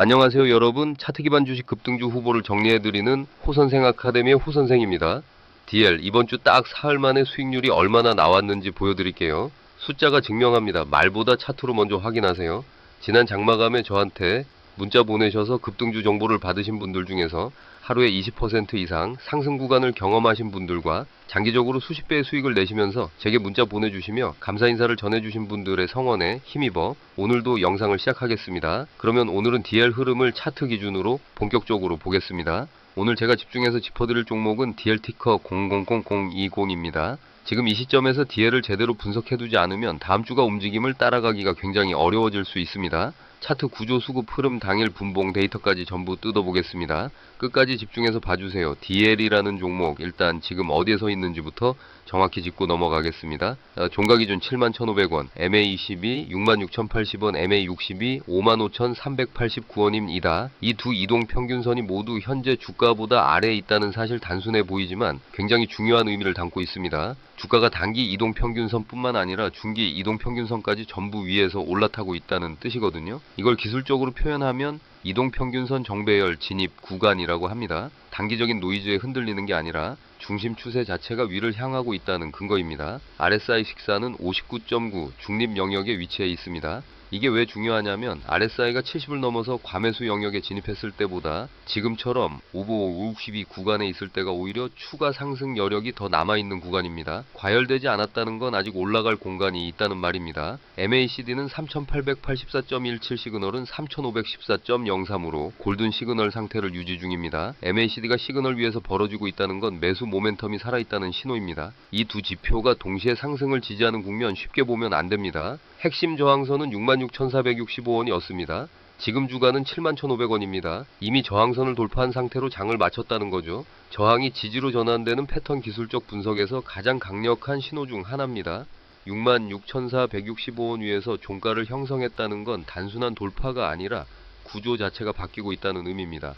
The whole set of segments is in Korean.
안녕하세요 여러분. 차트 기반 주식 급등주 후보를 정리해드리는 호선생 아카데미의 호선생입니다. DL 이번 주 딱 사흘 만에 수익률이 얼마나 나왔는지 보여드릴게요. 숫자가 증명합니다. 말보다 차트로 먼저 확인하세요. 지난 장마감에 저한테 문자 보내셔서 급등주 정보를 받으신 분들 중에서 하루에 20% 이상 상승 구간을 경험하신 분들과 장기적으로 수십 배의 수익을 내시면서 제게 문자 보내주시며 감사 인사를 전해주신 분들의 성원에 힘입어 오늘도 영상을 시작하겠습니다. 그러면 오늘은 DL 흐름을 차트 기준으로 본격적으로 보겠습니다. 오늘 제가 집중해서 짚어드릴 종목은 DL 티커 000020입니다. 지금 이 시점에서 DL을 제대로 분석해두지 않으면 다음 주가 움직임을 따라가기가 굉장히 어려워질 수 있습니다. 차트 구조, 수급, 흐름, 당일 분봉 데이터까지 전부 뜯어보겠습니다. 끝까지 집중해서 봐주세요. DL이라는 종목 일단 지금 어디에 서 있는지부터 정확히 짚고 넘어가겠습니다. 종가 기준 71,500원, MA22 66,080원, MA62 55,389원입니다. 이 두 이동 평균선이 모두 현재 주가보다 아래에 있다는 사실 단순해 보이지만 굉장히 중요한 의미를 담고 있습니다. 주가가 단기 이동 평균선뿐만 아니라 중기 이동 평균선까지 전부 위에서 올라타고 있다는 뜻이거든요. 이걸 기술적으로 표현하면 이동평균선 정배열 진입 구간이라고 합니다. 단기적인 노이즈에 흔들리는 게 아니라 중심 추세 자체가 위를 향하고 있다는 근거입니다. RSI 식사는 59.9 중립 영역에 위치해 있습니다. 이게 왜 중요하냐면 RSI가 70을 넘어서 과매수 영역에 진입했을 때보다 지금처럼 오버 52 구간에 있을 때가 오히려 추가 상승 여력이 더 남아있는 구간입니다. 과열되지 않았다는 건 아직 올라갈 공간이 있다는 말입니다. MACD는 3884.17 시그널은 3514.03으로 골든 시그널 상태를 유지 중입니다. MACD가 시그널 위에서 벌어지고 있다는 건 매수 모멘텀이 살아있다는 신호입니다. 이 두 지표가 동시에 상승을 지지하는 국면 쉽게 보면 안 됩니다. 핵심 저항선은 66,465원이었습니다. 지금 주가는 71,500원입니다. 이미 저항선을 돌파한 상태로 장을 마쳤다는 거죠. 저항이 지지로 전환되는 패턴 기술적 분석에서 가장 강력한 신호 중 하나입니다. 66,465원 위에서 종가를 형성했다는 건 단순한 돌파가 아니라 구조 자체가 바뀌고 있다는 의미입니다.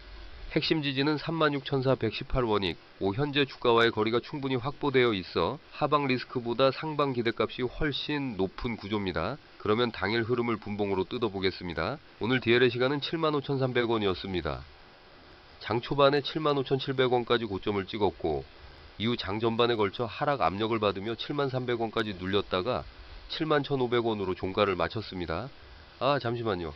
핵심 지지는 36,418원이 현재 주가와의 거리가 충분히 확보되어 있어 하방 리스크보다 상방 기대값이 훨씬 높은 구조입니다. 그러면 당일 흐름을 분봉으로 뜯어보겠습니다. 오늘 DL의 시간은 75,300원이었습니다. 장 초반에 75,700원까지 고점을 찍었고 이후 장 전반에 걸쳐 하락 압력을 받으며 73,300원까지 눌렸다가 71,500원으로 종가를 마쳤습니다. 잠시만요.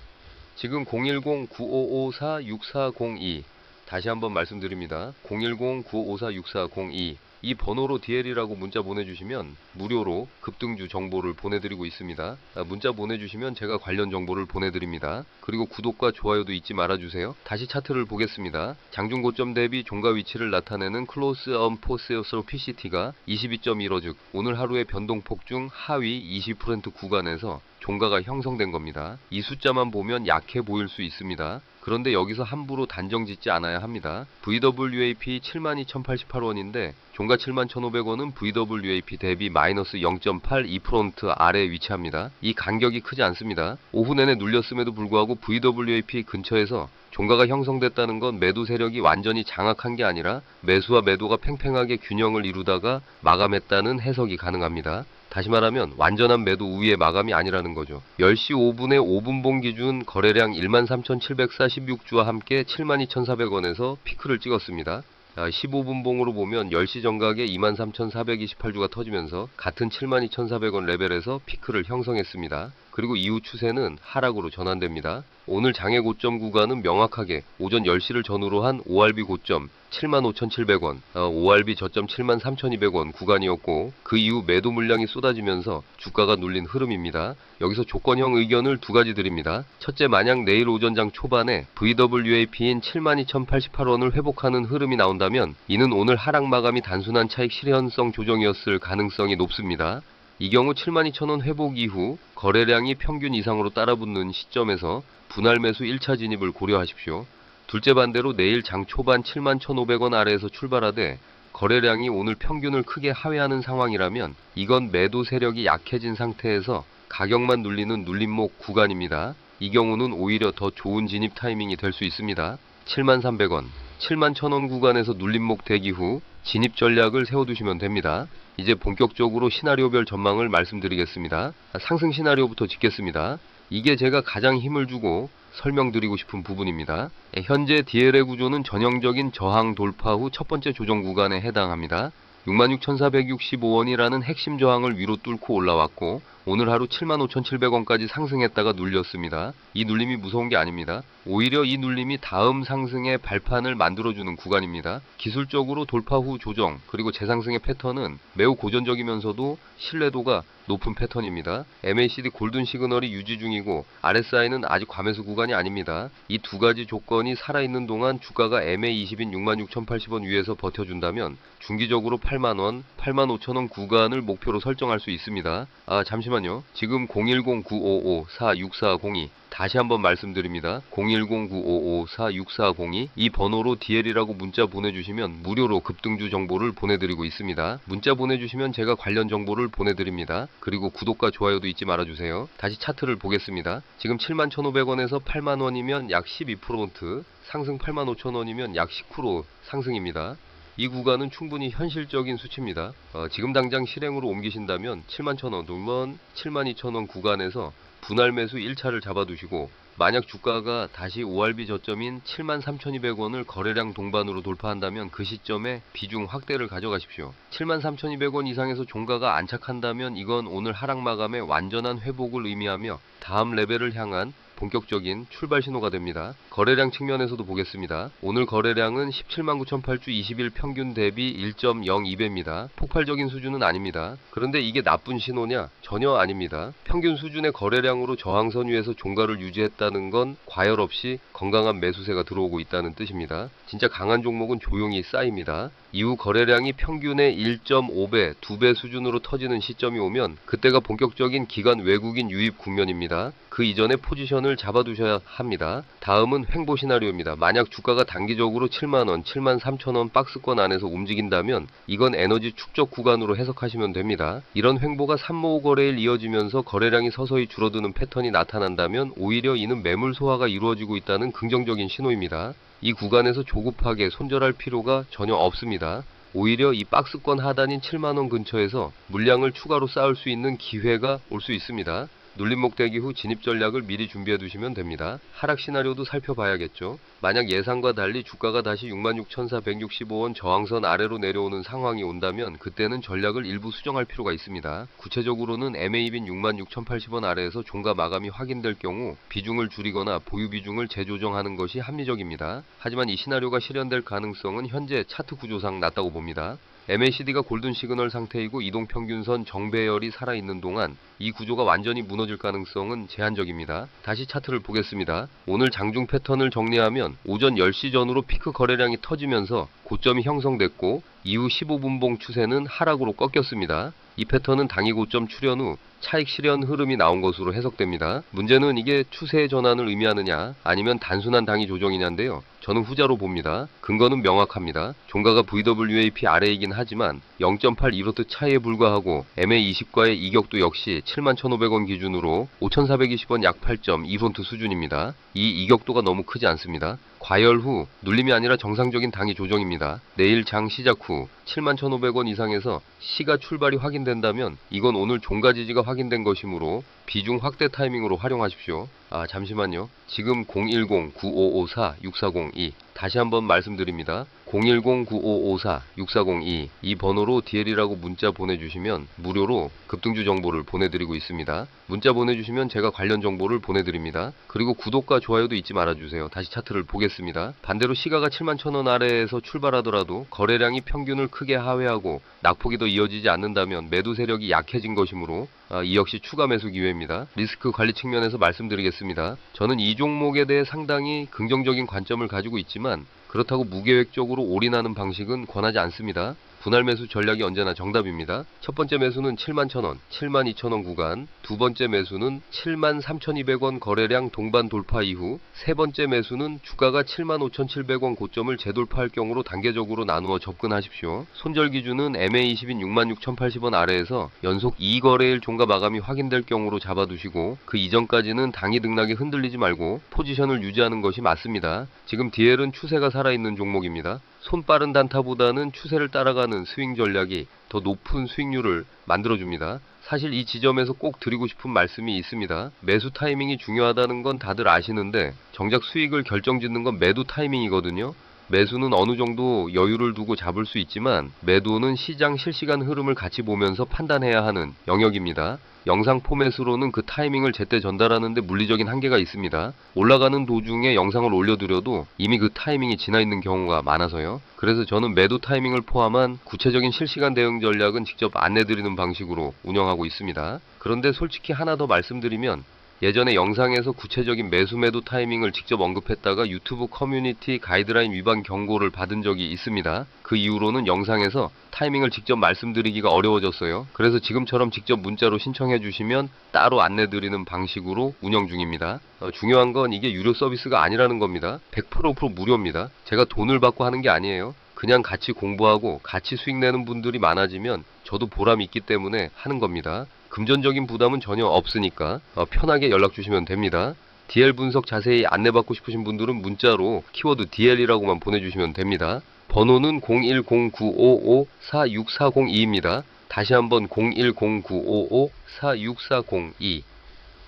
지금 010-9554-6402 다시 한번 말씀드립니다. 010-9554-6402 이 번호로 DL이라고 문자 보내주시면 무료로 급등주 정보를 보내드리고 있습니다. 문자 보내주시면 제가 관련 정보를 보내드립니다. 그리고 구독과 좋아요도 잊지 말아주세요. 다시 차트를 보겠습니다. 장중 고점 대비 종가 위치를 나타내는 클로스 언 포스에서 PCT가 22.15 즉 오늘 하루의 변동폭 중 하위 20% 구간에서 종가가 형성된 겁니다. 이 숫자만 보면 약해 보일 수 있습니다. 그런데 여기서 함부로 단정 짓지 않아야 합니다. VWAP 72,088원인데 종가 71,500원은 VWAP 대비 마이너스 0.82% 아래에 위치합니다. 이 간격이 크지 않습니다. 오후 내내 눌렸음에도 불구하고 VWAP 근처에서 종가가 형성됐다는 건 매도 세력이 완전히 장악한 게 아니라 매수와 매도가 팽팽하게 균형을 이루다가 마감했다는 해석이 가능합니다. 다시 말하면 완전한 매도 우위의 마감이 아니라는 거죠. 10시 5분에 5분봉 기준 거래량 13,746주와 함께 72,400원에서 피크를 찍었습니다. 15분봉으로 보면 10시 정각에 23,428주가 터지면서 같은 72,400원 레벨에서 피크를 형성했습니다. 그리고 이후 추세는 하락으로 전환됩니다. 오늘 장의 고점 구간은 명확하게 오전 10시를 전후로 한 ORB 고점 75,700원, ORB 저점 73,200원 구간이었고 그 이후 매도 물량이 쏟아지면서 주가가 눌린 흐름입니다. 여기서 조건형 의견을 두 가지 드립니다. 첫째, 만약 내일 오전장 초반에 VWAP인 72,088원을 회복하는 흐름이 나온다면 이는 오늘 하락 마감이 단순한 차익 실현성 조정이었을 가능성이 높습니다. 이 경우 72,000원 회복 이후 거래량이 평균 이상으로 따라붙는 시점에서 분할 매수 1차 진입을 고려하십시오. 둘째, 반대로 내일 장 초반 71,500원 아래에서 출발하되 거래량이 오늘 평균을 크게 하회하는 상황이라면 이건 매도 세력이 약해진 상태에서 가격만 눌리는 눌림목 구간입니다. 이 경우는 오히려 더 좋은 진입 타이밍이 될 수 있습니다. 73,300원, 71,000원 구간에서 눌림목 대기 후 진입 전략을 세워두시면 됩니다. 이제 본격적으로 시나리오별 전망을 말씀드리겠습니다. 상승 시나리오부터 짓겠습니다. 이게 제가 가장 힘을 주고 설명드리고 싶은 부분입니다. 현재 DL의 구조는 전형적인 저항 돌파 후 첫 번째 조정 구간에 해당합니다. 66,465원이라는 핵심 저항을 위로 뚫고 올라왔고 오늘 하루 75,700원까지 상승했다가 눌렸습니다. 이 눌림이 무서운 게 아닙니다. 오히려 이 눌림이 다음 상승의 발판을 만들어주는 구간입니다. 기술적으로 돌파 후 조정 그리고 재상승의 패턴은 매우 고전적이면서도 신뢰도가 높은 패턴입니다. MACD 골든 시그널이 유지 중이고 RSI는 아직 과매수 구간이 아닙니다. 이 두 가지 조건이 살아있는 동안 주가가 MA20인 66,080원 위에서 버텨준다면 중기적으로 8만원, 85,000원 구간을 목표로 설정할 수 있습니다. 잠시만요. 지금 010-955-46402 다시 한번 말씀드립니다. 010-955-46402 이 번호로 DL이라고 문자 보내주시면 무료로 급등주 정보를 보내드리고 있습니다. 문자 보내주시면 제가 관련 정보를 보내드립니다. 그리고 구독과 좋아요도 잊지 말아주세요. 다시 차트를 보겠습니다. 지금 71,500원에서 8만원이면 약 12%, 상승 85,000원이면 약 10% 상승입니다. 이 구간은 충분히 현실적인 수치입니다. 지금 당장 실행으로 옮기신다면 71,000원 또는 72,000원 구간에서 분할 매수 1차를 잡아두시고 만약 주가가 다시 ORB 저점인 73,200원을 거래량 동반으로 돌파한다면 그 시점에 비중 확대를 가져가십시오. 73,200원 이상에서 종가가 안착한다면 이건 오늘 하락 마감의 완전한 회복을 의미하며 다음 레벨을 향한 본격적인 출발 신호가 됩니다. 거래량 측면에서도 보겠습니다. 오늘 거래량은 179,008주 20일 평균 대비 1.02배입니다. 폭발적인 수준은 아닙니다. 그런데 이게 나쁜 신호냐? 전혀 아닙니다. 평균 수준의 거래량으로 저항선 위에서 종가를 유지했다는 건 과열 없이 건강한 매수세가 들어오고 있다는 뜻입니다. 진짜 강한 종목은 조용히 쌓입니다. 이후 거래량이 평균의 1.5배, 2배 수준으로 터지는 시점이 오면 그때가 본격적인 기관 외국인 유입 국면입니다. 그 이전에 포지션을 잡아두셔야 합니다. 다음은 횡보 시나리오입니다. 만약 주가가 단기적으로 7만원, 73,000원 박스권 안에서 움직인다면 이건 에너지 축적 구간으로 해석하시면 됩니다. 이런 횡보가 3모 거래일 이어지면서 거래량이 서서히 줄어드는 패턴이 나타난다면 오히려 이는 매물 소화가 이루어지고 있다는 긍정적인 신호입니다. 이 구간에서 조급하게 손절할 필요가 전혀 없습니다. 오히려 이 박스권 하단인 7만원 근처에서 물량을 추가로 쌓을 수 있는 기회가 올 수 있습니다. 눌림목 대기 후 진입 전략을 미리 준비해 두시면 됩니다. 하락 시나리오도 살펴봐야겠죠. 만약 예상과 달리 주가가 다시 66,465원 저항선 아래로 내려오는 상황이 온다면 그때는 전략을 일부 수정할 필요가 있습니다. 구체적으로는 MAB인 66,080원 아래에서 종가 마감이 확인될 경우 비중을 줄이거나 보유 비중을 재조정하는 것이 합리적입니다. 하지만 이 시나리오가 실현될 가능성은 현재 차트 구조상 낮다고 봅니다. MACD가 골든 시그널 상태이고 이동평균선 정배열이 살아있는 동안 이 구조가 완전히 무너질 가능성은 제한적입니다. 다시 차트를 보겠습니다. 오늘 장중 패턴을 정리하면 오전 10시 전후로 피크 거래량이 터지면서 고점이 형성됐고 이후 15분봉 추세는 하락으로 꺾였습니다. 이 패턴은 당일 고점 출현 후 차익 실현 흐름이 나온 것으로 해석됩니다. 문제는 이게 추세의 전환을 의미하느냐 아니면 단순한 당위 조정이냐인데요. 저는 후자로 봅니다. 근거는 명확합니다. 종가가 VWAP 아래이긴 하지만 0.8 차이에 불과하고 MA20과의 이격도 역시 71,500원 기준으로 5,420원 약 8.2% 수준입니다. 이 이격도가 너무 크지 않습니다. 과열 후 눌림이 아니라 정상적인 당위 조정입니다. 내일 장 시작 후 71,500원 이상에서 시가 출발이 확인된다면 이건 오늘 종가 지지가 확인된 것이므로 비중 확대 타이밍으로 활용하십시오. 잠시만요. 지금 010-9554-6402 다시 한번 말씀드립니다. 010-9554-6402 이 번호로 DL이라고 문자 보내주시면 무료로 급등주 정보를 보내드리고 있습니다. 문자 보내주시면 제가 관련 정보를 보내드립니다. 그리고 구독과 좋아요도 잊지 말아주세요. 다시 차트를 보겠습니다. 반대로 시가가 71,000원 아래에서 출발하더라도 거래량이 평균을 크게 하회하고 낙폭이 더 이어지지 않는다면 매도 세력이 약해진 것이므로 이 역시 추가 매수 기회입니다. 리스크 관리 측면에서 말씀드리겠습니다. 저는 이 종목에 대해 상당히 긍정적인 관점을 가지고 있지만 그렇다고 무계획적으로 올인하는 방식은 권하지 않습니다. 분할 매수 전략이 언제나 정답입니다. 첫 번째 매수는 71,000원, 72,000원 구간, 두 번째 매수는 73,200원 거래량 동반 돌파 이후, 세 번째 매수는 주가가 75,700원 고점을 재돌파할 경우로 단계적으로 나누어 접근하십시오. 손절 기준은 MA20인 66,080원 아래에서 연속 2거래일 종가 마감이 확인될 경우로 잡아두시고 그 이전까지는 당이 등락에 흔들리지 말고 포지션을 유지하는 것이 맞습니다. 지금 DL은 추세가 살아있는 종목입니다. 손 빠른 단타보다는 추세를 따라가는 스윙 전략이 더 높은 수익률을 만들어줍니다. 사실 이 지점에서 꼭 드리고 싶은 말씀이 있습니다. 매수 타이밍이 중요하다는 건 다들 아시는데 정작 수익을 결정짓는 건 매도 타이밍이거든요. 매수는 어느 정도 여유를 두고 잡을 수 있지만 매도는 시장 실시간 흐름을 같이 보면서 판단해야 하는 영역입니다. 영상 포맷으로는 그 타이밍을 제때 전달하는데 물리적인 한계가 있습니다. 올라가는 도중에 영상을 올려드려도 이미 그 타이밍이 지나 있는 경우가 많아서요. 그래서 저는 매도 타이밍을 포함한 구체적인 실시간 대응 전략은 직접 안내드리는 방식으로 운영하고 있습니다. 그런데 솔직히 하나 더 말씀드리면 예전에 영상에서 구체적인 매수 매도 타이밍을 직접 언급했다가 유튜브 커뮤니티 가이드라인 위반 경고를 받은 적이 있습니다. 그 이후로는 영상에서 타이밍을 직접 말씀드리기가 어려워졌어요. 그래서 지금처럼 직접 문자로 신청해 주시면 따로 안내드리는 방식으로 운영 중입니다. 중요한 건 이게 유료 서비스가 아니라는 겁니다. 100% 무료입니다. 제가 돈을 받고 하는 게 아니에요. 그냥 같이 공부하고 같이 수익 내는 분들이 많아지면 저도 보람이 있기 때문에 하는 겁니다. 금전적인 부담은 전혀 없으니까 편하게 연락 주시면 됩니다. DL 분석 자세히 안내받고 싶으신 분들은 문자로 키워드 DL이라고만 보내주시면 됩니다. 번호는 010955-46402입니다. 다시 한번 010955-46402.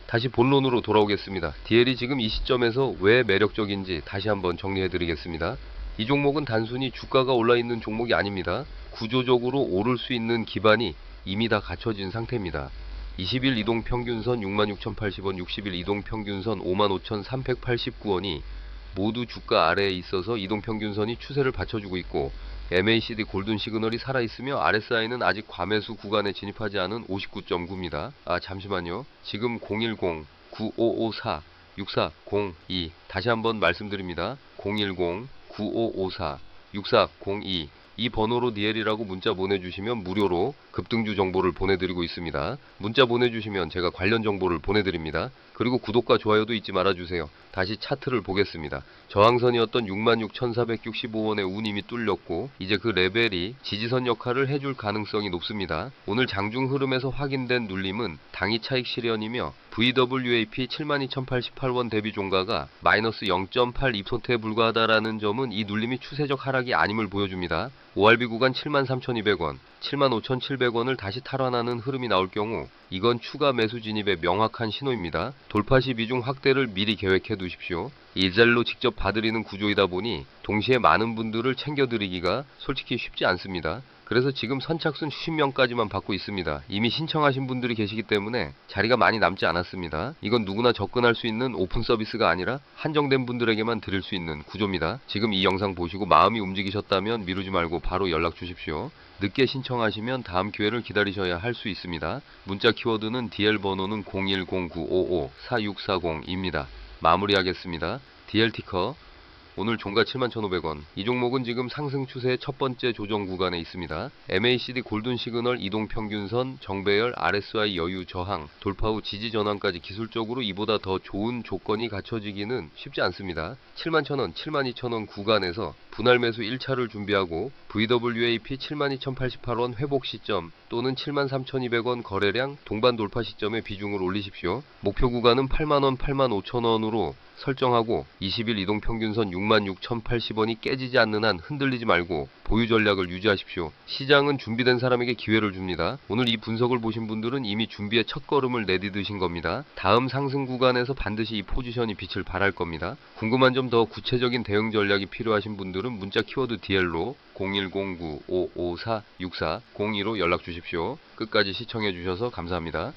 다시 본론으로 돌아오겠습니다. DL이 지금 이 시점에서 왜 매력적인지 다시 한번 정리해드리겠습니다. 이 종목은 단순히 주가가 올라있는 종목이 아닙니다. 구조적으로 오를 수 있는 기반이 이미 다 갖춰진 상태입니다. 20일 이동평균선 66,080원, 60일 이동평균선 55,389원이 모두 주가 아래에 있어서 이동평균선이 추세를 받쳐주고 있고 MACD 골든 시그널이 살아있으며 RSI는 아직 과매수 구간에 진입하지 않은 59.9입니다. 잠시만요. 지금 010-9554-6402 다시 한번 말씀드립니다. 010-9554-6402 이 번호로 DL이라고 문자 보내주시면 무료로 급등주 정보를 보내드리고 있습니다. 문자 보내주시면 제가 관련 정보를 보내드립니다. 그리고 구독과 좋아요도 잊지 말아주세요. 다시 차트를 보겠습니다. 저항선이었던 66,465원의 운 이미 뚫렸고 이제 그 레벨이 지지선 역할을 해줄 가능성이 높습니다. 오늘 장중 흐름에서 확인된 눌림은 당일 차익 실현이며 VWAP 72,088원 대비 종가가 마이너스 0.82%에 불과하다라는 점은 이 눌림이 추세적 하락이 아님을 보여줍니다. ORB 구간 73,200원, 75,700원을 다시 탈환하는 흐름이 나올 경우 이건 추가 매수 진입의 명확한 신호입니다. 돌파 시 비중 확대를 미리 계획해 두십시오. 일자리로 직접 봐드리는 구조이다 보니 동시에 많은 분들을 챙겨드리기가 솔직히 쉽지 않습니다. 그래서 지금 선착순 50명까지만 받고 있습니다. 이미 신청하신 분들이 계시기 때문에 자리가 많이 남지 않았습니다. 이건 누구나 접근할 수 있는 오픈 서비스가 아니라 한정된 분들에게만 드릴 수 있는 구조입니다. 지금 이 영상 보시고 마음이 움직이셨다면 미루지 말고 바로 연락 주십시오. 늦게 신청하시면 다음 기회를 기다리셔야 할 수 있습니다. 문자 키워드는 DL 번호는 010955-4640입니다. 마무리하겠습니다. DL 티커 오늘 종가 71,500원. 이 종목은 지금 상승 추세의 첫 번째 조정 구간에 있습니다. MACD 골든 시그널 이동평균선 정배열 RSI 여유 저항 돌파 후 지지 전환까지 기술적으로 이보다 더 좋은 조건이 갖춰지기는 쉽지 않습니다. 71,000원, 72,000원 구간에서 분할 매수 1차를 준비하고 VWAP 72,088원 회복 시점 또는 73,200원 거래량 동반 돌파 시점에 비중을 올리십시오. 목표 구간은 8만원, 85,000원으로 설정하고 20일 이동평균선 66,080원이 깨지지 않는 한 흔들리지 말고 보유 전략을 유지하십시오. 시장은 준비된 사람에게 기회를 줍니다. 오늘 이 분석을 보신 분들은 이미 준비의 첫걸음을 내디드신 겁니다. 다음 상승 구간에서 반드시 이 포지션이 빛을 발할 겁니다. 궁금한 점 더 구체적인 대응 전략이 필요하신 분들은 문자 키워드 DL로 0109-554-6402로 연락 주십시오. 끝까지 시청해 주셔서 감사합니다.